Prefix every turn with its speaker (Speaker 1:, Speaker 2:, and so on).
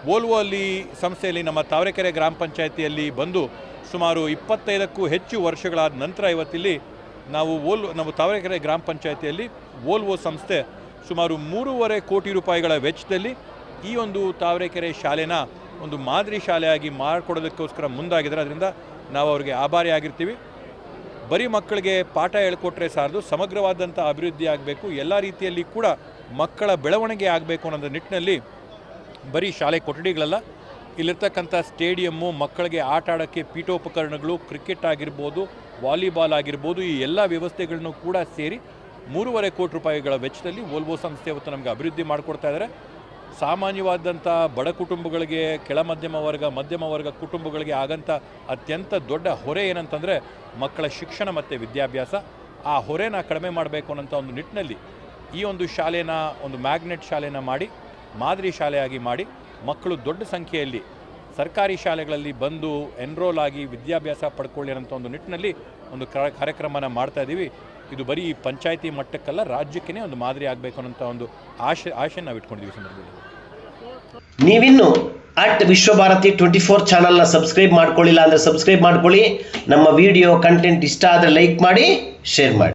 Speaker 1: Volvo ಅಲ್ಲಿ ಸಂಸ್ಥೆಯಲ್ಲಿ ನಮ್ಮ ತಾವರೆಕೆರೆ ಗ್ರಾಮ ಪಂಚಾಯಿತಿಯಲ್ಲಿ ಬಂದು ಸುಮಾರು 25ಕ್ಕೂ ಹೆಚ್ಚು ವರ್ಷಗಳಾದ ನಂತರ ಇವತ್ತಿಲ್ಲಿ ನಾವು ತಾವರೆಕೆರೆ ಗ್ರಾಮ ಪಂಚಾಯಿತಿಯಲ್ಲಿ ವೋಲ್ವೋ ಸಂಸ್ಥೆ ಸುಮಾರು 3.5 ಕೋಟಿ ರೂಪಾಯಿಗಳ ವೆಚ್ಚದಲ್ಲಿ ಈ ಒಂದು ತಾವರೆಕೆರೆ ಶಾಲೆನ ಒಂದು ಮಾದರಿ ಶಾಲೆಯಾಗಿ ಮಾಡಿಕೊಡೋದಕ್ಕೋಸ್ಕರ ಮುಂದಾಗಿದ್ದಾರೆ. ಅದರಿಂದ ನಾವು ಅವರಿಗೆ ಆಭಾರಿಯಾಗಿರ್ತೀವಿ. ಬರೀ ಮಕ್ಕಳಿಗೆ ಪಾಠ ಹೇಳ್ಕೊಟ್ರೆ ಸಾರದು, ಸಮಗ್ರವಾದಂಥ ಅಭಿವೃದ್ಧಿ ಆಗಬೇಕು, ಎಲ್ಲ ರೀತಿಯಲ್ಲಿ ಕೂಡ ಮಕ್ಕಳ ಬೆಳವಣಿಗೆ ಆಗಬೇಕು ಅನ್ನೋ ನಿಟ್ಟಿನಲ್ಲಿ ಬರೀ ಶಾಲೆ ಕೊಠಡಿಗಳಲ್ಲ, ಇಲ್ಲಿರ್ತಕ್ಕಂಥ ಸ್ಟೇಡಿಯಮ್ಮು, ಮಕ್ಕಳಿಗೆ ಆಟ ಆಡೋಕ್ಕೆ ಪೀಠೋಪಕರಣಗಳು, ಕ್ರಿಕೆಟ್ ಆಗಿರ್ಬೋದು, ವಾಲಿಬಾಲ್ ಆಗಿರ್ಬೋದು, ಈ ಎಲ್ಲ ವ್ಯವಸ್ಥೆಗಳನ್ನು ಕೂಡ ಸೇರಿ 3.5 ಕೋಟಿ ರೂಪಾಯಿಗಳ ವೆಚ್ಚದಲ್ಲಿ ವೋಲ್ವೋ ಸಂಸ್ಥೆ ಇವತ್ತು ನಮಗೆ ಅಭಿವೃದ್ಧಿ ಮಾಡಿಕೊಡ್ತಾ ಇದ್ದಾರೆ. ಸಾಮಾನ್ಯವಾದಂಥ ಬಡ ಕುಟುಂಬಗಳಿಗೆ, ಕೆಳ ಮಧ್ಯಮ ವರ್ಗ ಕುಟುಂಬಗಳಿಗೆ ಆಗಂಥ ಅತ್ಯಂತ ದೊಡ್ಡ ಹೊರೆ ಏನಂತಂದರೆ ಮಕ್ಕಳ ಶಿಕ್ಷಣ ಮತ್ತು ವಿದ್ಯಾಭ್ಯಾಸ. ಆ ಹೊರೆನ ಕಡಿಮೆ ಮಾಡಬೇಕು ಅನ್ನೋಂಥ ಒಂದು ನಿಟ್ಟಿನಲ್ಲಿ ಈ ಒಂದು ಶಾಲೆನ ಒಂದು ಮ್ಯಾಗ್ನೆಟ್ ಶಾಲೆನ ಮಾಡಿ ಮಾದರಿ ಶಾಲೆಯಾಗಿ ಮಾಡಿ ಮಕ್ಕಳು ದೊಡ್ಡ ಸಂಖ್ಯೆಯಲ್ಲಿ ಸರ್ಕಾರಿ ಶಾಲೆಗಳಲ್ಲಿ ಬಂದು ಎನ್ರೋಲ್ ಆಗಿ ವಿದ್ಯಾಭ್ಯಾಸ ಪಡ್ಕೊಳ್ಳಿ ಅನ್ನೋಂಥ ಒಂದು ನಿಟ್ಟಿನಲ್ಲಿ ಒಂದು ಕಾರ್ಯಕ್ರಮನ ಮಾಡ್ತಾ ಇದ್ದೀವಿ. ಇದು ಬರೀ ಪಂಚಾಯಿತಿ ಮಟ್ಟಕ್ಕಲ್ಲ, ರಾಜ್ಯಕ್ಕೇ ಒಂದು ಮಾದರಿ ಆಗಬೇಕು ಅನ್ನೋಂಥ ಒಂದು ಆಶೆ ನಾವು ಇಟ್ಕೊಂಡಿದ್ದೀವಿ. ಸಂದರ್ಭದಲ್ಲಿ
Speaker 2: ನೀವಿನ್ನು @ವಿಶ್ವಭಾರತಿ 24 ಚಾನಲ್ನ ಸಬ್ಸ್ಕ್ರೈಬ್ ಮಾಡ್ಕೊಳ್ಳಿಲ್ಲ ಅಂದರೆ ಸಬ್ಸ್ಕ್ರೈಬ್ ಮಾಡ್ಕೊಳ್ಳಿ. ನಮ್ಮ ವಿಡಿಯೋ ಕಂಟೆಂಟ್ ಇಷ್ಟ ಆದರೆ ಲೈಕ್ ಮಾಡಿ, ಶೇರ್ ಮಾಡಿ.